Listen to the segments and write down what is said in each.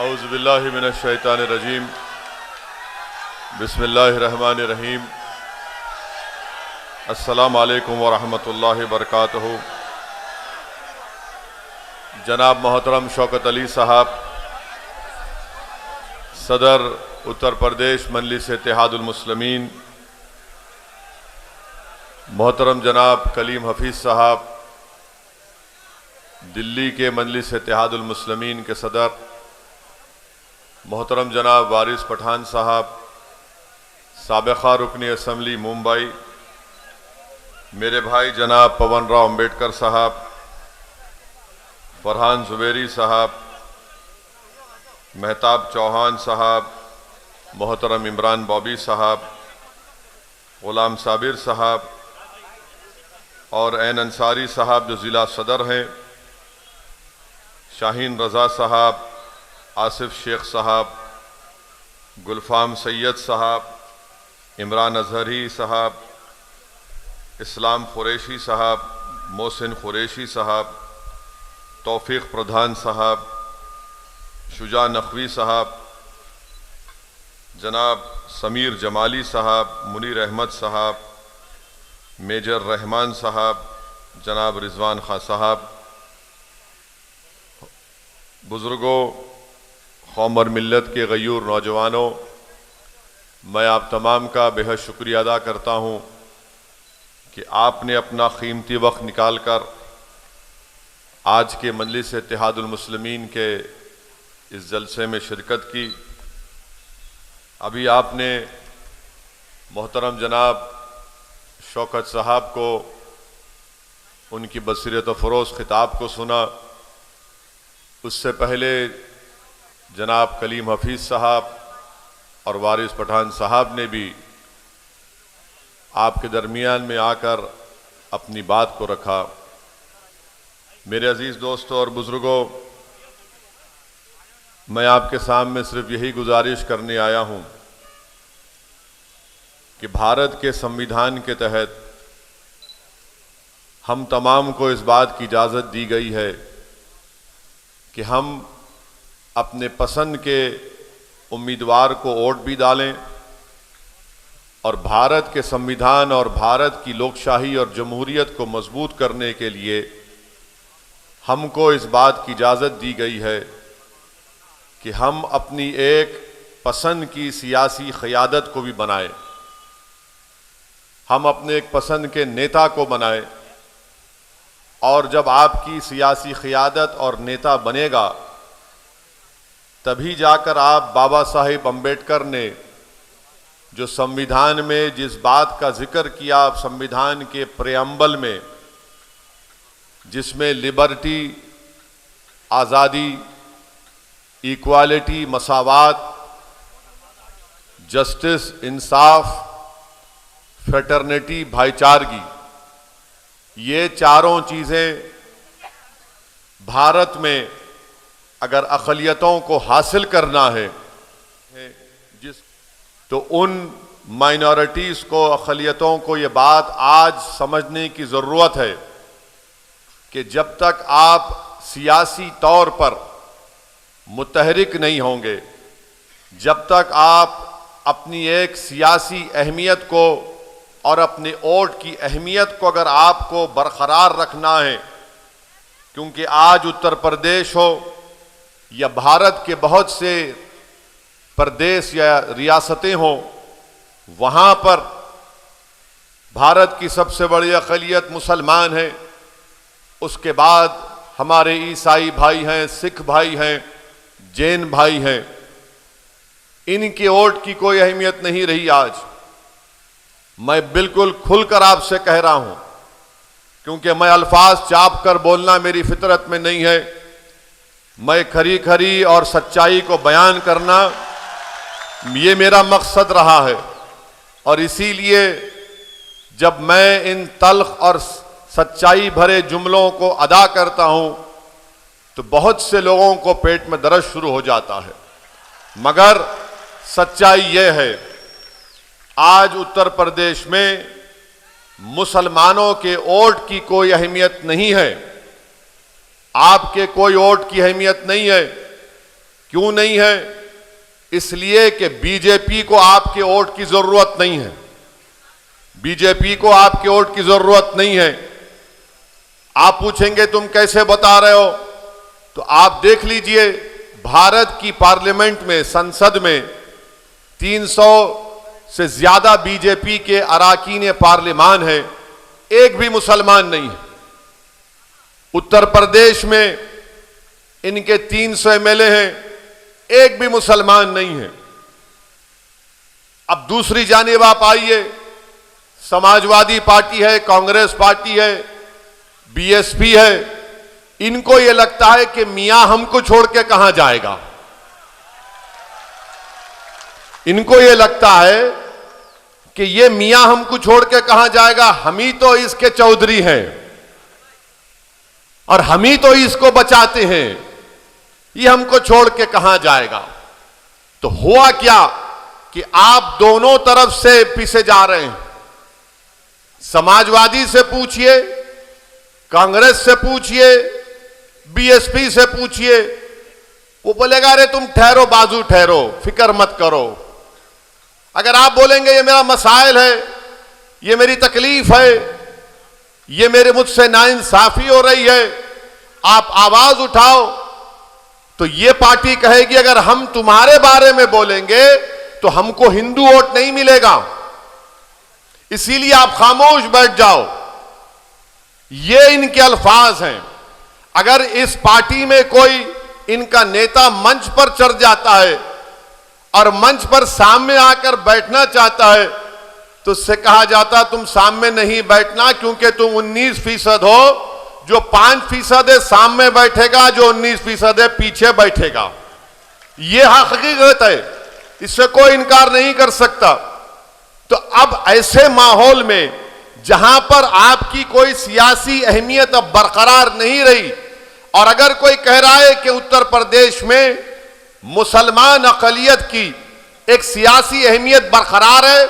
औज़ुबिल्लाहि मिनश्शैतानिर्रजीम। बिस्मिल्लाहिर्रहमानिर्रहीम। अस्सलामु अलैकुम वरहमतुल्लाहि वबरकातुहू। जनाब मोहतरम शौकत अली साहब, सदर उत्तर प्रदेश मजलिस इत्तेहादुल मुस्लिमीन, मोहतरम जनाब कलीम हफीज़ साहब, दिल्ली के मजलिस इत्तेहादुल मुस्लिमीन के सदर, मोहतरम जनाब वारिस पठान साहब, साबिक़ा रुकनी असम्बली मुंबई, मेरे भाई जनाब पवन राव अम्बेडकर साहब, फरहान जुबैरी साहब, मेहताब चौहान साहब, मोहतरम इमरान बॉबी साहब, ग़ुलाम साबिर साहब और ऐन अंसारी साहब जो ज़िला सदर हैं, शाहीन रज़ा साहब, आसिफ शेख साहब, गुलफाम सैयद साहब, इमरान अजहरी साहब, इस्लाम कुरैशी साहब, मोहसिन कुरैशी साहब, तौफीक प्रधान साहब, शुजा नकवी साहब, जनाब समीर जमाली साहब, मुनीर अहमद साहब, मेजर रहमान साहब, जनाब रिजवान खां साहब, बुज़ुर्गों, कौम और मिल्लत के गयूर नौजवानों, मैं आप तमाम का बेहद शुक्रिया अदा करता हूँ कि आपने अपना कीमती वक्त निकाल कर आज के मजलिस इत्तेहादुल मुस्लिमीन के इस जलसे में शिरकत की। अभी आपने मोहतरम जनाब शौकत साहब को उनकी बसीरत फ़रोज़ खिताब को सुना। उससे पहले जनाब कलीम हफीज़ साहब और वारिस पठान साहब ने भी आपके दरमियान में आकर अपनी बात को रखा। मेरे अजीज़ दोस्तों और बुज़ुर्गों, मैं आपके सामने सिर्फ यही गुजारिश करने आया हूँ कि भारत के संविधान के तहत हम तमाम को इस बात की इजाज़त दी गई है कि हम अपने पसंद के उम्मीदवार को वोट भी डालें और भारत के संविधान और भारत की लोकशाही और जमहूरियत को मजबूत करने के लिए हमको इस बात की इजाज़त दी गई है कि हम अपनी एक पसंद की सियासी क़यादत को भी बनाएं, हम अपने एक पसंद के नेता को बनाएं और जब आपकी सियासी क़यादत और नेता बनेगा तभी जाकर आप बाबा साहिब अम्बेडकर ने जो संविधान में जिस बात का जिक्र किया, संविधान के प्रेम्बल में, जिसमें लिबर्टी, आज़ादी, इक्वालिटी, मसावात, जस्टिस, इंसाफ, फ्रेटर्निटी, भाईचारगी, ये चारों चीज़ें भारत में अगर अक़लियतों को हासिल करना है तो उन माइनॉरिटीज़ को, अक़लियतों को ये बात आज समझने की ज़रूरत है कि जब तक आप सियासी तौर पर मुतहरिक नहीं होंगे, जब तक आप अपनी एक सियासी अहमियत को और अपने वोट की अहमियत को अगर आपको बरकरार रखना है, क्योंकि आज उत्तर प्रदेश हो या भारत के बहुत से प्रदेश या रियासतें हों, वहाँ पर भारत की सबसे बड़ी अक़लियत मुसलमान है, उसके बाद हमारे ईसाई भाई हैं, सिख भाई हैं, जैन भाई हैं। इनके वोट की कोई अहमियत नहीं रही। आज मैं बिल्कुल खुलकर आपसे कह रहा हूँ, क्योंकि मैं अल्फाज चाप कर बोलना मेरी फितरत में नहीं है। मैं खरी खरी और सच्चाई को बयान करना ये मेरा मकसद रहा है और इसीलिए जब मैं इन तल्ख और सच्चाई भरे जुमलों को अदा करता हूं तो बहुत से लोगों को पेट में दर्द शुरू हो जाता है। मगर सच्चाई यह है, आज उत्तर प्रदेश में मुसलमानों के वोट की कोई अहमियत नहीं है, आपके कोई वोट की अहमियत नहीं है, क्यों नहीं है? इसलिए कि बीजेपी को आपके वोट की जरूरत नहीं है। बीजेपी को आपके वोट की जरूरत नहीं है। आप पूछेंगे तुम कैसे बता रहे हो? तो आप देख लीजिए, भारत की पार्लियामेंट में, संसद में 300 से ज्यादा बीजेपी के अराकीन पार्लियामान है, एक भी मुसलमान नहीं है। उत्तर प्रदेश में इनके 300 एमएलए हैं, एक भी मुसलमान नहीं है। अब दूसरी जानिब आप आइए, समाजवादी पार्टी है, कांग्रेस पार्टी है, बीएसपी है, इनको यह लगता है कि मियां हमको छोड़ के कहां जाएगा। इनको यह लगता है कि ये मियां हमको छोड़ के कहां जाएगा, हम ही तो इसके चौधरी हैं और हम ही तो इसको बचाते हैं, ये हमको छोड़ के कहां जाएगा। तो हुआ क्या कि आप दोनों तरफ से पीछे जा रहे हैं। समाजवादी से पूछिए, कांग्रेस से पूछिए, बीएसपी से पूछिए, वो बोलेगा अरे तुम ठहरो, बाजू ठहरो, फिक्र मत करो। अगर आप बोलेंगे ये मेरा मसाइल है, ये मेरी तकलीफ है, ये मेरे मुझसे नाइंसाफी हो रही है, आप आवाज उठाओ, तो ये पार्टी कहेगी अगर हम तुम्हारे बारे में बोलेंगे तो हमको हिंदू वोट नहीं मिलेगा, इसीलिए आप खामोश बैठ जाओ। ये इनके अल्फाज हैं। अगर इस पार्टी में कोई इनका नेता मंच पर चढ़ जाता है और मंच पर सामने आकर बैठना चाहता है तो उससे कहा जाता तुम सामने नहीं बैठना, क्योंकि तुम 19% हो, जो 5% है सामने बैठेगा, जो 19% है पीछे बैठेगा। यह हकीकत है, इससे कोई इनकार नहीं कर सकता। तो अब ऐसे माहौल में जहां पर आपकी कोई सियासी अहमियत अब बरकरार नहीं रही, और अगर कोई कह रहा है कि उत्तर प्रदेश में मुसलमान अक़लियत की एक सियासी अहमियत बरकरार है,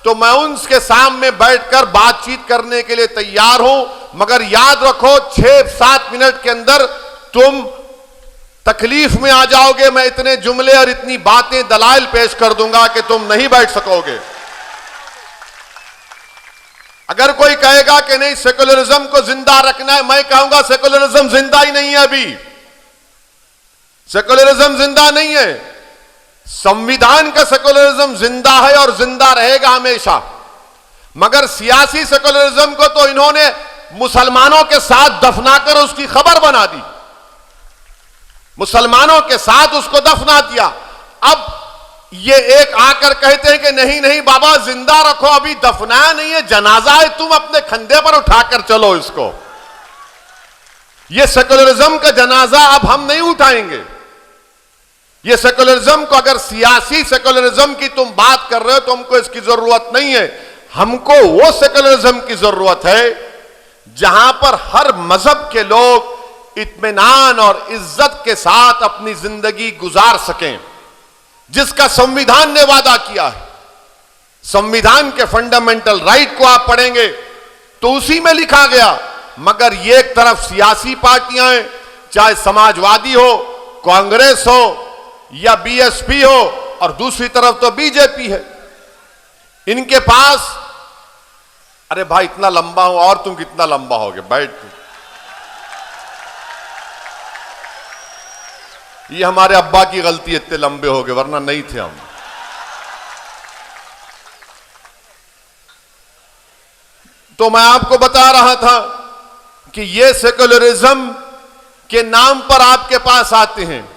तो मैं उनके सामने बैठकर बातचीत करने के लिए तैयार हूं, मगर याद रखो 6-7 मिनट के अंदर तुम तकलीफ में आ जाओगे। मैं इतने जुमले और इतनी बातें दलाइल पेश कर दूंगा कि तुम नहीं बैठ सकोगे। अगर कोई कहेगा कि नहीं सेकुलरिज्म को जिंदा रखना है, मैं कहूंगा सेकुलरिज्म जिंदा ही नहीं है। अभी सेकुलरिज्म जिंदा नहीं है, संविधान का सेकुलरिज्म जिंदा है और जिंदा रहेगा हमेशा। मगर सियासी सेकुलरिज्म को तो इन्होंने मुसलमानों के साथ दफनाकर उसकी खबर बना दी, मुसलमानों के साथ उसको दफना दिया। अब ये एक आकर कहते हैं कि नहीं नहीं बाबा जिंदा रखो, अभी दफनाया नहीं है, जनाजा है, तुम अपने कंधे पर उठाकर चलो इसको। ये सेकुलरिज्म का जनाजा अब हम नहीं उठाएंगे। ये सेकुलरिज्म को, अगर सियासी सेकुलरिज्म की तुम बात कर रहे हो तो हमको इसकी जरूरत नहीं है। हमको वो सेकुलरिज्म की जरूरत है जहां पर हर मजहब के लोग इत्मीनान और इज्जत के साथ अपनी जिंदगी गुजार सकें, जिसका संविधान ने वादा किया है। संविधान के फंडामेंटल राइट को आप पढ़ेंगे तो उसी में लिखा गया। मगर ये एक तरफ सियासी पार्टियां हैं, चाहे समाजवादी हो, कांग्रेस हो या बीएसपी हो, और दूसरी तरफ तो बीजेपी है। इनके पास, अरे भाई इतना लंबा हूं और तुम कितना लंबा होगे, बैठ। ये हमारे अब्बा की गलती, इतने लंबे हो गए, वरना नहीं थे हम। तो मैं आपको बता रहा था कि ये सेकुलरिज्म के नाम पर आपके पास आते हैं।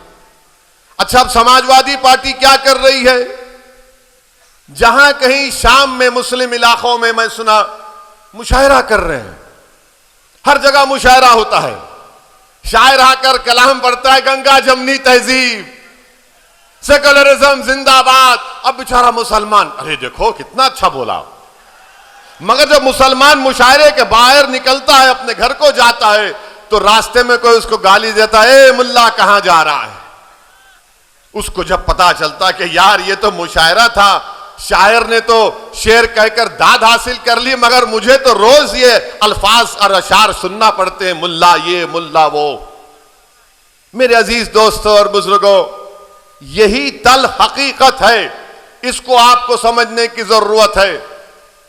अच्छा, अब समाजवादी पार्टी क्या कर रही है? जहां कहीं शाम में मुस्लिम इलाकों में मैं सुना मुशायरा कर रहे हैं, हर जगह मुशायरा होता है, शायर आकर कलाम पढ़ता है, गंगा जमनी तहजीब, सेकुलरिज्म जिंदाबाद। अब बेचारा मुसलमान, अरे देखो कितना अच्छा बोला, मगर जब मुसलमान मुशायरे के बाहर निकलता है, अपने घर को जाता है, तो रास्ते में कोई उसको गाली देता है, ए मुल्ला कहां जा रहा है। उसको जब पता चलता कि यार ये तो मुशायरा था, शायर ने तो शेर कहकर दाद हासिल कर ली, मगर मुझे तो रोज ये अल्फाज और अशार सुनना पड़ते हैं, मुल्ला ये मुल्ला वो। मेरे अजीज दोस्तों और बुजुर्गों, यही तल हकीकत है, इसको आपको समझने की जरूरत है।